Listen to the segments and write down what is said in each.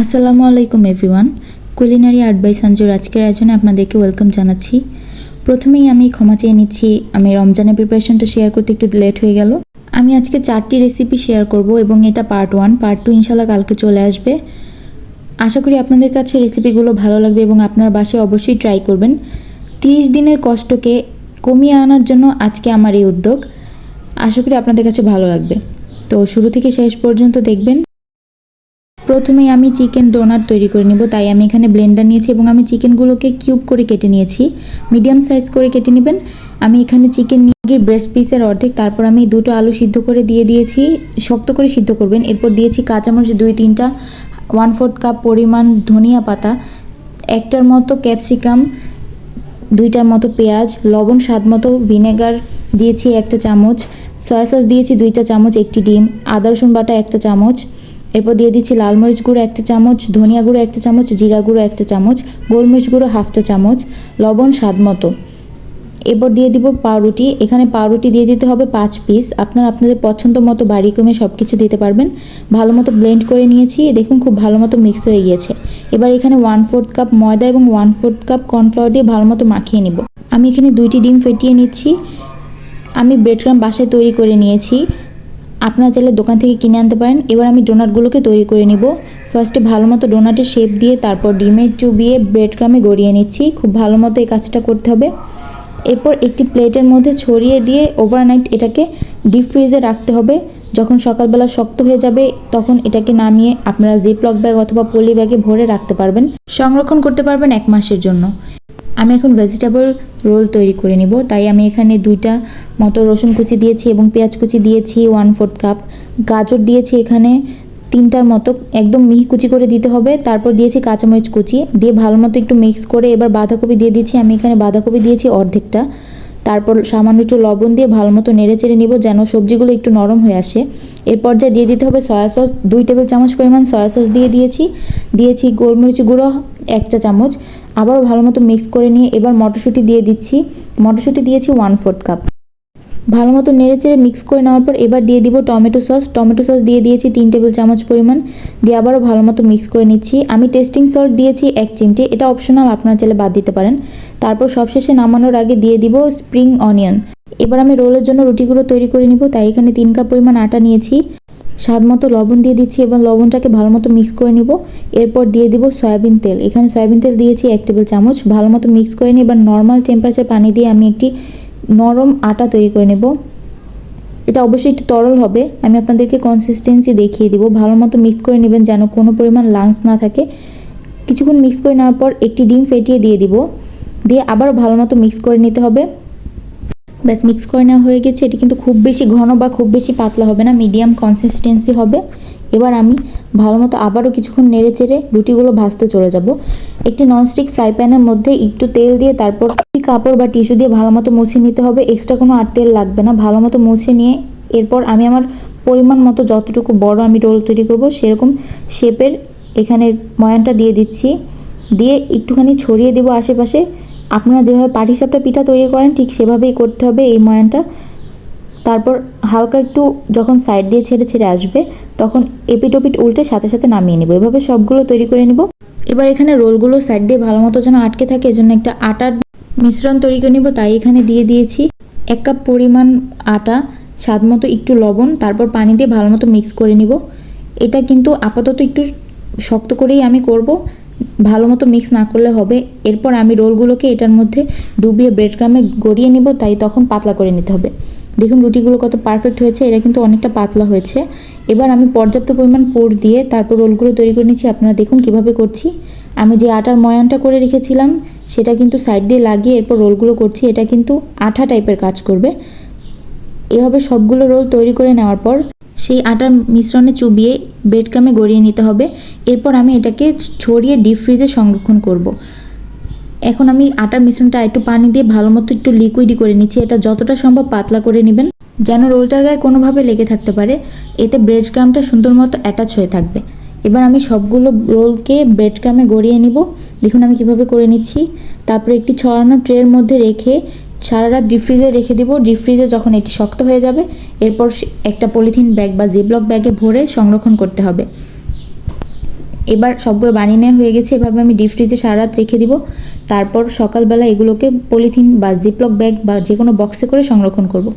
আসসালামু আলাইকুম everyone. Culinary art by সঞ্জুর আজকের আয়োজনে আপনাদেরকে ওয়েলকাম জানাচ্ছি। প্রথমেই আমি ক্ষমা চেয়ে নিচ্ছি, আমি রমজানের প্রিপারেশনটা শেয়ার করতে একটু লেট হয়ে গেল। আমি আজকে 4টি রেসিপি শেয়ার করব এবং এটা পার্ট 1, পার্ট 2 ইনশাল্লাহ কালকে চলে আসবে। আশা করি আপনাদের কাছে রেসিপিগুলো ভালো লাগবে এবং আপনার বাসায় অবশ্যই ট্রাই করবেন। 30 দিনের কষ্টকে কমিয়ে আনার জন্য আজকে আমার এই উদ্যোগ। আশা করি আপনাদের কাছে ভালো লাগবে, তো শুরু থেকে শেষ পর্যন্ত দেখবেন। প্রথমেই আমি চিকেন ডোনাট তৈরি করে নিব, তাই আমি এখানে ব্লেন্ডার নিয়েছি এবং আমি চিকেনগুলোকে কিউব করে কেটে নিয়েছি, মিডিয়াম সাইজ করে কেটে নেবেন। আমি এখানে চিকেন নিয়ে ব্রেস্ট পিসের অর্ধেক, তারপর আমি 2টো আলু সিদ্ধ করে দিয়ে দিয়েছি, শক্ত করে সিদ্ধ করবেন। এরপর দিয়েছি কাঁচামরিচ 2-3টা, 1/4 কাপ পরিমাণ ধনিয়া পাতা, 1টার মতো ক্যাপসিকাম, 2টার মতো পেঁয়াজ, লবণ স্বাদ মতো, ভিনেগার দিয়েছি 1টা চামচ, সয়া সস দিয়েছি 2টা চামচ, 1টি ডিম, আদা রসুন বাটা 1টা চামচ। এরপর দিয়ে দিচ্ছি লাল মরিচ গুঁড়ো 1টা চামচ, ধনিয়া গুঁড়ো 1টা চামচ, জিরা গুঁড়ো 1টা চামচ, গোলমরিচ গুঁড়ো 1/2টা চামচ, লবণ স্বাদ মতো। এরপর দিয়ে দিব পাউরুটি। এখানে পাউরুটি দিয়ে দিতে হবে 5 পিস। আপনারা আপনাদের পছন্দ মতো বাড়ি কমে সব কিছু দিতে পারবেন। ভালো মতো ব্লেন্ড করে নিয়েছি, দেখুন খুব ভালো মতো মিক্স হয়ে গিয়েছে। এবার এখানে 1/4 কাপ ময়দা এবং 1/4 কাপ কর্নফ্লাওয়ার দিয়ে ভালো মতো মাখিয়ে নিব। আমি এখানে 2টি ডিম ফেটিয়ে নিচ্ছি। আমি ব্রেড ক্রাম্ব বাসায় তৈরি করে নিয়েছি, আপনারা চাইলে দোকান থেকে কিনে আনতে পারেন। এবার আমি ডোনাটগুলোকে তৈরি করে নিব। ফার্স্টে ভালো মতো ডোনাটের শেপ দিয়ে তারপর ডিমে চুবিয়ে ব্রেড ক্রাম্বে গড়িয়ে নিচ্ছি। খুব ভালো মতো এই কাজটা করতে হবে। এরপর একটি প্লেটের মধ্যে ছড়িয়ে দিয়ে ওভারনাইট এটাকে ডিপ ফ্রিজে রাখতে হবে। যখন সকালবেলা শক্ত হয়ে যাবে তখন এটাকে নামিয়ে আপনারা জিপলক ব্যাগ অথবা পলি ব্যাগে ভরে রাখতে পারবেন, সংরক্ষণ করতে পারবেন 1 মাসের জন্য। আমি এখন ভেজিটেবল রোল তৈরি করে নিব, তাই আমি এখানে 2টা মতো রসুন কুচি দিয়েছি এবং পেঁয়াজ কুচি দিয়েছি 1/4 কাপ, গাজর দিয়েছি এখানে 3টার মতো, একদম মিহি কুচি করে দিতে হবে। তারপর দিয়েছি কাঁচামরিচ কুচি দিয়ে ভালো মতো একটু মিক্স করে এবার বাঁধাকপি দিয়ে দিচ্ছি। আমি এখানে বাঁধাকপি দিয়েছি অর্ধেকটা। তারপর সামান্য একটু লবণ দিয়ে ভালো মতো নেড়ে চেড়ে নিব যেন সবজিগুলো একটু নরম হয়ে আসে। এর পর্যায়ে দিয়ে দিতে হবে সয়া সস, 2 টেবিল চামচ পরিমাণ সয়া সস দিয়েছি গোলমরিচ গুঁড়ো 1 চা চামচ। আবারও ভালো মতো মিক্স করে নিয়ে এবার মটরশুঁটি দিয়ে দিচ্ছি। মটরশুঁটি দিয়েছি 1/4 কাপ। ভালো মতো নেড়ে চেড়ে মিক্স করে নেওয়ার পর এবার দিয়ে দিব টমেটো সস দিয়ে দিয়েছি 3 টেবিল চামচ পরিমাণ, দিয়ে আবারও ভালো মতো মিক্স করে নিচ্ছি। আমি টেস্টিং সল্ট দিয়েছি 1 চিমটে, এটা অপশনাল, আপনারা চাইলে বাদ দিতে পারেন। তারপর সবশেষে নামানোর আগে দিয়ে দিব স্প্রিং অনিয়ন। এবার আমি রোলের জন্য রুটিগুলো তৈরি করে নিব, তাই এখানে 3 কাপ পরিমাণ আটা নিয়েছি, স্বাদ মতো লবণ দিয়ে দিচ্ছি এবং লবণটাকে ভালো মতো মিক্স করে নিব। এরপর দিয়ে দিব সয়াবিন তেল। এখানে সয়াবিন তেল দিয়েছি 1 টেবিল চামচ, ভালো মতো মিক্স করে নিয়ে এবার নর্মাল টেম্পারেচার পানি দিয়ে আমি একটি নরম আটা তৈরি করে নেব। এটা অবশ্যই একটু তরল হবে, আমি আপনাদেরকে কনসিস্টেন্সি দেখিয়ে দিব। ভালো মতো মিক্স করে নেবেন যেন কোনো পরিমাণ লাংস না থাকে। কিছুক্ষণ মিক্স করে নেওয়ার পর একটি ডিম ফেটিয়ে দিয়ে দিব, দিয়ে আবারও ভালো মতো মিক্স করে নিতে হবে। ব্যাস, মিক্স করে নেওয়া হয়ে গেছে। এটি কিন্তু খুব বেশি ঘন বা খুব বেশি পাতলা হবে না, মিডিয়াম কনসিস্টেন্সি হবে। এবার আমি ভালো মতো আবারও কিছুক্ষণ নেড়ে চেড়ে রুটিগুলো ভাজতে চলে যাব। একটি ননস্টিক ফ্রাই প্যানের মধ্যে একটু তেল দিয়ে তারপর কাপড় বা টিস্যু দিয়ে ভালো মতো মুছে নিতে হবে। এক্সট্রা কোনো আর তেল লাগবে না। ভালো মতো মুছে নিয়ে এরপর আমি আমার পরিমাণ মতো যতটুকু বড় আমি রোল তৈরি করব সেরকম শেপের এখানে ময়ানটা দিয়ে দিচ্ছি, দিয়ে একটুখানি ছড়িয়ে দেবো আশেপাশে। আপনারা যেভাবে পাটিসাপটা পিঠা তৈরি করেন ঠিক সেভাবেই করতে হবে এই ময়ানটা। তারপর হালকা একটু যখন সাইড দিয়ে ছেড়ে ছেড়ে আসবে তখন এপিট ওপিট উল্টে সাথে সাথে নামিয়ে নেব। এভাবে সবগুলো তৈরি করে নেব। এবার এখানে রোলগুলো সাইড দিয়ে ভালো মতো যেন আটকে থাকে এজন্য একটা আটার মিশ্রণ তৈরি করে নেব, তাই এখানে দিয়ে দিয়েছি 1 কাপ পরিমাণ আটা, স্বাদ মতো একটু লবণ, তারপর পানি দিয়ে ভালো মতো মিক্স করে নিব। এটা কিন্তু আপাতত একটু শক্ত করেই আমি করব, ভালো মতো মিক্স না করলে হবে। এরপর আমি রোলগুলোকে এটার মধ্যে ডুবিয়ে ব্রেড ক্রামে গড়িয়ে নিব, তাই তখন পাতলা করে নিতে হবে। দেখুন রুটিগুলো কত পারফেক্ট হয়েছে, এটা কিন্তু অনেকটা পাতলা হয়েছে। এবার আমি পর্যাপ্ত পরিমাণ পুর দিয়ে তারপর রোলগুলো তৈরি করে নিচ্ছি। আপনারা দেখুন কিভাবে করছি। আমি যে আটার ময়ানটা করে রেখেছিলাম সেটা কিন্তু সাইড দিয়ে লাগিয়ে এরপর রোলগুলো করছি। এটা কিন্তু আঠা টাইপের কাজ করবে। এভাবে সবগুলো রোল তৈরি করে নেওয়ার পর সেই আটার মিশ্রণে চুবিয়ে ব্রেড ক্রামে গড়িয়ে নিতে হবে। এরপর আমি এটাকে ছড়িয়ে ডিপ ফ্রিজে সংরক্ষণ করব। এখন আমি আটার মিশ্রণটা একটু পানি দিয়ে ভালো মতো একটু লিকুইডই করে নিচ্ছি। এটা যতটা সম্ভব পাতলা করে নেবেন যেন রোলটার গায়ে কোনোভাবে লেগে থাকতে পারে, এতে ব্রেড ক্রামটা সুন্দর মতো অ্যাটাচ হয়ে থাকবে। এবার আমি সবগুলো রোলকে ব্রেড ক্রামে গড়িয়ে নিব। দেখুন আমি কিভাবে করে নিচ্ছি। তারপরে একটি ছড়ানো ট্রের মধ্যে রেখে সারা রাত ডিপ ফ্রিজে রেখে দিব। ডিপ ফ্রিজে যখন এটি শক্ত হয়ে যাবে এরপর একটা পলিথিন ব্যাগ বা জিপলক ব্যাগে ভরে সংরক্ষণ করতে হবে। এবার সবগুলো বানিয়ে নেওয়া হয়ে গেছে। এভাবে আমি ডিপ ফ্রিজে সারা রাত রেখে দিব। তারপর সকালবেলা এগুলোকে পলিথিন বা জিপলক ব্যাগ বা যে কোনো বক্সে করে সংরক্ষণ করব।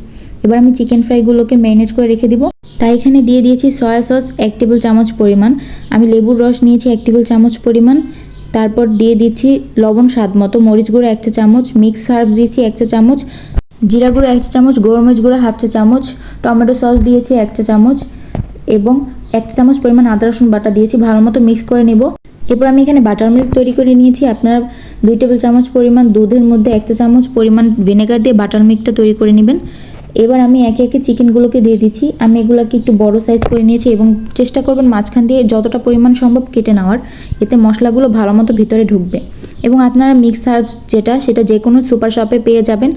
এবার আমি চিকেন ফ্রাইগুলোকে ম্যারিনেট করে রেখে দিব। তাই এখানে দিয়ে দিয়েছি সয়া সস 1 টেবিল চামচ পরিমাণ, আমি লেবুর রস নিয়েছি 1 টেবিল চামচ পরিমাণ, তারপর দিয়ে দিচ্ছি লবণ স্বাদ মতো, মরিচ গুঁড়ো 1 চা চামচ, মিক্স হার্বস দিয়েছি 1 চা চামচ, জিরা গুঁড়ো 1 চা চামচ, গোলমরিচ গুঁড়ো 1/2 চা চামচ, টমেটো সস দিয়েছি 1 চা চামচ এবং 1 চা চামচ পরিমাণ আদা রসুন বাটা দিয়েছি। ভালো মতো মিক্স করে নেব। এরপর আমি এখানে বাটার মিল্ক তৈরি করে নিয়েছি। আপনারা 2 টেবিল চামচ পরিমাণ দুধের মধ্যে 1 চা চামচ পরিমাণ ভিনেগার দিয়ে বাটার মিল্কটা তৈরি করে নেবেন। এবার আমি একে একে চিকেনগুলোকে দিয়ে দিচ্ছি। আমি এগুলোকে একটু বড় সাইজ করে নিয়েছি এবং চেষ্টা করবেন মাঝখান দিয়ে যতটা পরিমাণ সম্ভব কেটে নেওয়ার, এতে মশলাগুলো ভালো মতো ভিতরে ঢুকবে। এবং আপনারা মিক্স হার্বস সেটা যে কোনো সুপার শপে পেয়ে যাবেন,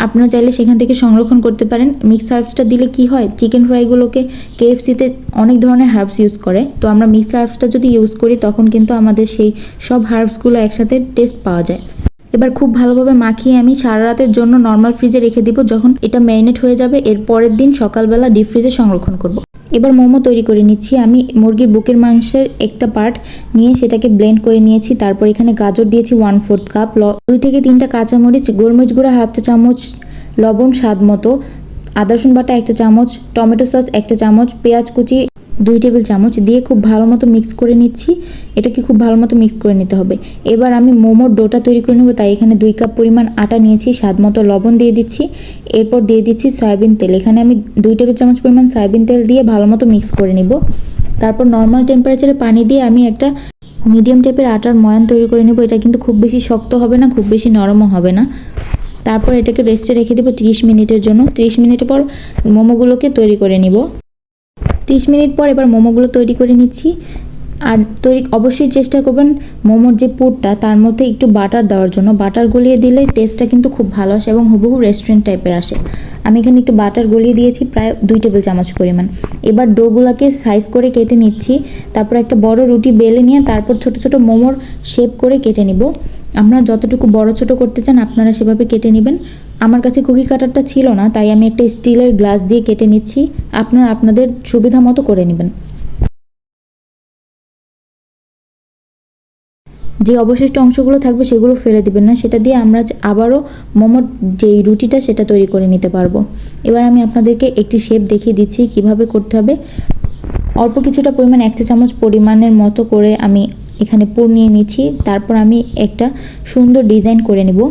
আপনারা চাইলে সেখান থেকে সংরক্ষণ করতে পারেন। মিক্স হার্বসটা দিলে কি হয়, চিকেন ফ্রাইগুলোকে কেএফসিতে অনেক ধরনের হার্বস ইউজ করে, তো আমরা মিক্স হার্বসটা যদি ইউজ করি তখন কিন্তু আমাদের সেই সব হার্বসগুলো একসাথে টেস্ট পাওয়া যায়। এবার খুব ভালোভাবে মাখিয়ে আমি সারা রাতের জন্য নর্মাল ফ্রিজে রেখে দিব। যখন এটা ম্যারিনেট হয়ে যাবে এর পরের দিন সকালবেলা ডিপ ফ্রিজে সংরক্ষণ করব। এবার মোমো তৈরি করে নিচ্ছি। আমি মুরগির বুকের মাংসের একটা পার্ট নিয়ে সেটাকে ব্লেন্ড করে নিয়েছি। তারপর এখানে গাজর দিয়েছি 1/4 কাপ, 2 থেকে 3টা কাঁচামরিচ, গোলমরিচ গুঁড়া 1/2 চা চামচ, লবণ স্বাদ মতো, আদা রসুন বাটা 1 চা চামচ, টমেটো সস 1 চা চামচ, পেঁয়াজ কুচি 2 টেবিল চামচ দিয়ে খুব ভালো মতো মিক্স করে নিচ্ছি। এটাকে খুব ভালো মতো মিক্স করে নিতে হবে। এবার আমি মোমোর ডোটা তৈরি করে নেব, তাই এখানে 2 কাপ পরিমাণ আটা নিয়েছি, স্বাদ মতো লবণ দিয়ে দিচ্ছি। এরপর দিয়ে দিচ্ছি সয়াবিন তেল, এখানে আমি 2 টেবিল চামচ পরিমাণ সয়াবিন তেল দিয়ে ভালো মতো মিক্স করে নিব। তারপর নর্মাল টেম্পারেচারে পানি দিয়ে আমি একটা মিডিয়াম টাইপের আটার ময়ান তৈরি করে নেব। এটা কিন্তু খুব বেশি শক্ত হবে না, খুব বেশি নরমও হবে না। তারপর এটাকে রেস্টে রেখে দেবো 30 মিনিটের জন্য। 30 মিনিটের পর মোমোগুলোকে তৈরি করে নিব। 30 মিনিট পর এবার মোমোগুলো তৈরি করে নিচ্ছি। আর অবশ্যই চেষ্টা করবেন মোমোর যে পুরটা তার মধ্যে একটু বাটার দেওয়ার জন্য। বাটার গলিয়ে দিলে টেস্টটা কিন্তু খুব ভালো আসে এবং হুবহু রেস্টুরেন্ট টাইপের আসে। আমি এখানে একটু বাটার গলিয়ে দিয়েছি প্রায় 2 টেবিল চামচ পরিমাণ। এবার ডোগুলোকে সাইজ করে কেটে নিচ্ছি। তারপর একটা বড় রুটি বেলে নিয়ে তারপর ছোট ছোট মোমোর শেপ করে কেটে নিব। আপনারা যতটুকু বড় ছোট করতে চান আপনারা সেভাবে কেটে নেবেন। আমার কাছে কুকি কাটারটা ছিল না, তাই আমি একটা স্টিলের গ্লাস দিয়ে কেটে নিচ্ছি। আপনারা আপনাদের সুবিধা মতো করে নেবেন। যে অবশিষ্ট অংশগুলো থাকবে সেগুলো ফেলে দিবেন না, সেটা দিয়ে আমরা আবারও মোমোর যেই রুটিটা সেটা তৈরি করে নিতে পারবো। এবার আমি আপনাদেরকে একটি শেপ দেখিয়ে দিচ্ছি কিভাবে করতে হবে। অল্প কিছুটা পরিমাণ 1 চা চামচ পরিমাণের মতো করে আমি এখানে পুর নিয়ে নিচ্ছি। তারপর আমি একটা সুন্দর ডিজাইন করে নিব।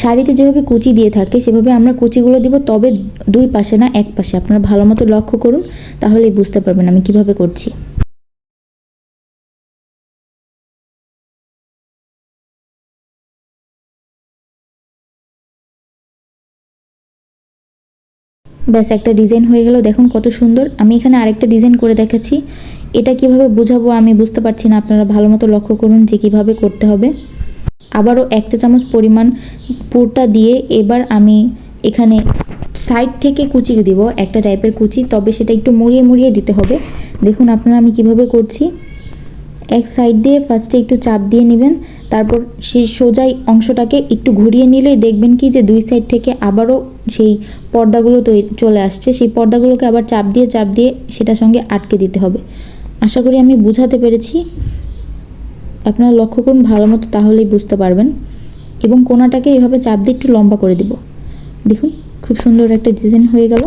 শাড়িতে যেভাবে কুচি দিয়ে থাকে সেভাবে আমরা কুচিগুলো দিব, তবে 2 পাশে না, 1 পাশে। আপনারা ভালো মতো লক্ষ্য করুন, তাহলেই বুঝতে পারবেন আমি কিভাবে করছি। ব্যাস একটা ডিজাইন হয়ে গেল, দেখুন কত সুন্দর। আমি এখানে আরেকটা ডিজাইন করে দেখাচ্ছি। এটা কিভাবে বোঝাবো আমি বুঝতে পারছি না, আপনারা ভালো মতো লক্ষ্য করুন যে কিভাবে করতে হবে। আবারও 1 চা চামচ পরিমাণ পুরটা দিয়ে এবার আমি এখানে সাইড থেকে কুচি দিব, একটা টাইপের কুচি, তবে সেটা একটু মুড়িয়ে মুড়িয়ে দিতে হবে। দেখুন আপনারা আমি কিভাবে করছি। এক সাইড দিয়ে ফার্স্টে একটু চাপ দিয়ে নেবেন, তারপর সেই সোজাই অংশটাকে একটু ঘুরিয়ে নিলেই দেখবেন কি যে 2 সাইড থেকে আবারও সেই পর্দাগুলো চলে আসছে। সেই পর্দাগুলোকে আবার চাপ দিয়ে সেটার সঙ্গে আটকে দিতে হবে। আশা করি আমি বুঝাতে পেরেছি। আপনারা লক্ষ্য করুন ভালো মতো, তাহলেই বুঝতে পারবেন। এবং কোনাটাকে এভাবে চাপ দিয়ে একটু লম্বা করে দিব। দেখুন খুব সুন্দর একটা ডিজাইন হয়ে গেল।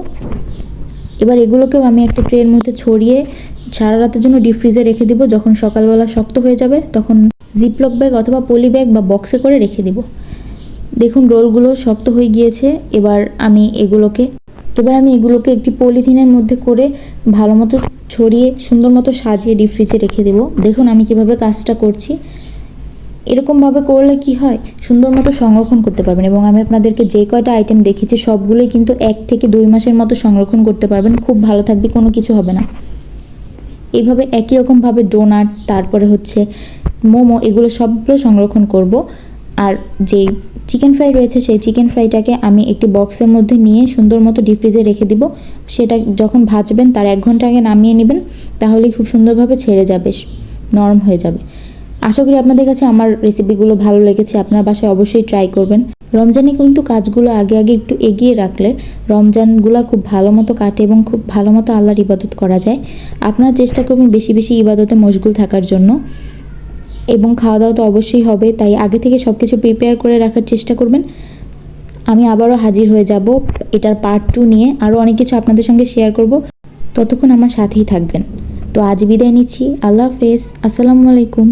এবার এগুলোকেও আমি একটা ট্রের মধ্যে ছড়িয়ে সারা রাতের জন্য ডিপ ফ্রিজে রেখে দিব। যখন সকালবেলা শক্ত হয়ে যাবে তখন জিপলক ব্যাগ অথবা পলি ব্যাগ বা বক্সে করে রেখে দিব। দেখুন রোলগুলো শক্ত হয়ে গিয়েছে। এবার আমি এগুলোকে একটি পলিথিনের মধ্যে করে ভালো মতো ছড়িয়ে সুন্দর মতো সাজিয়ে ডিপ ফ্রিজে রেখে দেব। দেখুন আমি কিভাবে কাজটা করছি। এরকমভাবে করলে কি হয়, সুন্দর মতো সংরক্ষণ করতে পারবেন। এবং আমি আপনাদেরকে যে কয়টা আইটেম দেখেছি সবগুলোই কিন্তু 1 থেকে 2 মাসের মতো সংরক্ষণ করতে পারবেন, খুব ভালো থাকবে, কোনো কিছু হবে না। এইভাবে একই রকমভাবে ডোনাট, তারপরে হচ্ছে মোমো, এগুলো সবগুলো সংরক্ষণ করব। আর যেই চিকেন ফ্রাই রয়েছে সেই চিকেন ফ্রাইটাকে আমি একটি বক্সের মধ্যে নিয়ে সুন্দর মতো ডিপ ফ্রিজে রেখে দিব। সেটা যখন ভাজবেন তার 1 ঘন্টা আগে নামিয়ে নেবেন, তাহলেই খুব সুন্দরভাবে ছেড়ে যাবে, নরম হয়ে যাবে। আশা করি আপনাদের কাছে আমার রেসিপিগুলো ভালো লেগেছে, আপনার বাসায় অবশ্যই ট্রাই করবেন। রমজানে কিন্তু কাজগুলো আগে আগে একটু এগিয়ে রাখলে রমজানগুলো খুব ভালো মতো কাটে এবং খুব ভালো মতো আল্লাহর ইবাদত করা যায়। আপনারা চেষ্টা করবেন বেশি বেশি ইবাদতে মশগুল থাকার জন্য, এবং খাওয়া দাওয়া তো অবশ্যই হবে, তাই আগে থেকে সব কিছু প্রিপেয়ার করে রাখার চেষ্টা করবেন। আমি আবারও হাজির হয়ে যাব এটার পার্ট 2 নিয়ে, আরও অনেক কিছু আপনাদের সঙ্গে শেয়ার করব। ততক্ষণ আমার সাথেই থাকবেন। তো আজ বিদায় নিচ্ছি, আল্লাহ হাফেজ, আসসালামু আলাইকুম।